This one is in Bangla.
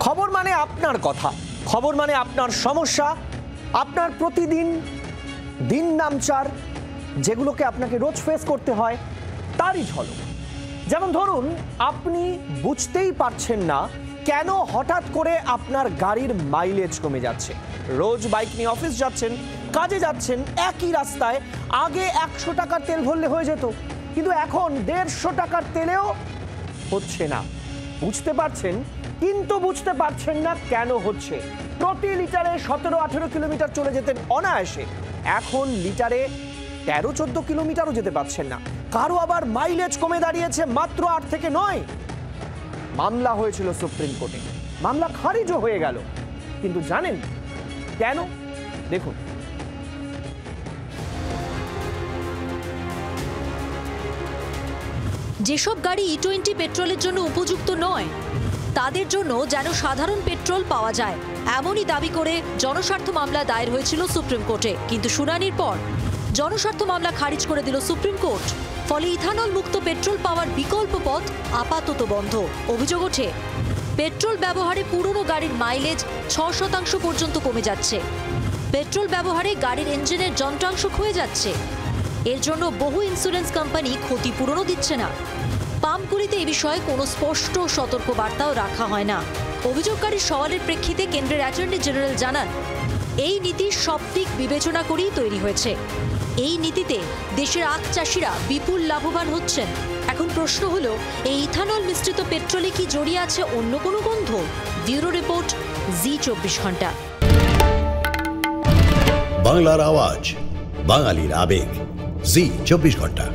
খবর মানে আপনার কথা, খবর মানে আপনার সমস্যা, আপনার প্রতিদিন দিন নামচার যেগুলোকে আপনাকে রোজ ফেস করতে হয় তারই ঝলক। যেমন ধরুন, আপনি বুঝতেই পারছেন না কেন হঠাৎ করে আপনার গাড়ির মাইলেজ কমে যাচ্ছে। রোজ বাইক নিয়ে অফিস যাচ্ছেন, কাজে যাচ্ছেন, একই রাস্তায় আগে 100 টাকার তেল ভরলে হয়ে যেত, কিন্তু এখন 150 টাকার তেলেও হচ্ছে না। বুঝতে পারছেন, কিন্তু বুঝতে পারছেন না কেন হচ্ছে। প্রতি লিটারে 17-18 কিলোমিটার চলে যেতেন অনায়াসে, এখন লিটারে 13-14 কিলোমিটারও যেতে পারছেন না। কারো আবার মাইলেজ কমে দাঁড়িয়েছে মাত্র 8 থেকে 9। মামলা হয়েছিল সুপ্রিম কোর্টে, মামলা খারিজও হয়ে গেল, কিন্তু জানেন কেন? দেখুন, যেসব গাড়ি E20 পেট্রোলের জন্য উপযুক্ত নয় তাদের জন্য যেন সাধারণ পেট্রোল পাওয়া যায়, এমনই দাবি করে জনস্বার্থ মামলা দায়ের হয়েছিল সুপ্রিম কোর্টে। কিন্তু শুনানির পর জনস্বার্থ মামলা খারিজ করে দিল সুপ্রিম কোর্ট। ফলে ইথানল মুক্ত পেট্রোল পাওয়ার বিকল্প পথ আপাতত বন্ধ। অভিযোগ ওঠে, পেট্রোল ব্যবহারে পুরনো গাড়ির মাইলেজ 6% পর্যন্ত কমে যাচ্ছে। পেট্রোল ব্যবহারে গাড়ির ইঞ্জিনের যন্ত্রাংশ ক্ষয়ে যাচ্ছে। এর জন্য বহু ইন্স্যুরেন্স কোম্পানি ক্ষতিপূরণও দিচ্ছে না। পাম্পগুলিতে এ বিষয়ে কোনো স্পষ্ট সতর্কবার্তাও রাখা হয় না। অভিযোগকারীর সওয়ালের প্রেক্ষিতে কেন্দ্রের অ্যাটর্নি জেনারেল জানান, এই নীতি সব দিক বিবেচনা করেই তৈরি হয়েছে। এই নীতিতে দেশের আখ চাষিরা বিপুল লাভবান হচ্ছেন। এখন প্রশ্ন হলো, এই ইথানল মিশ্রিত পেট্রোলে কি জড়িয়ে আছে অন্য কোনো গন্ধ? ব্যুরো রিপোর্ট, জি 24 ঘন্টা। বাংলার আওয়াজ, বাঙালির আবেগ, জি 24 ঘন্টা।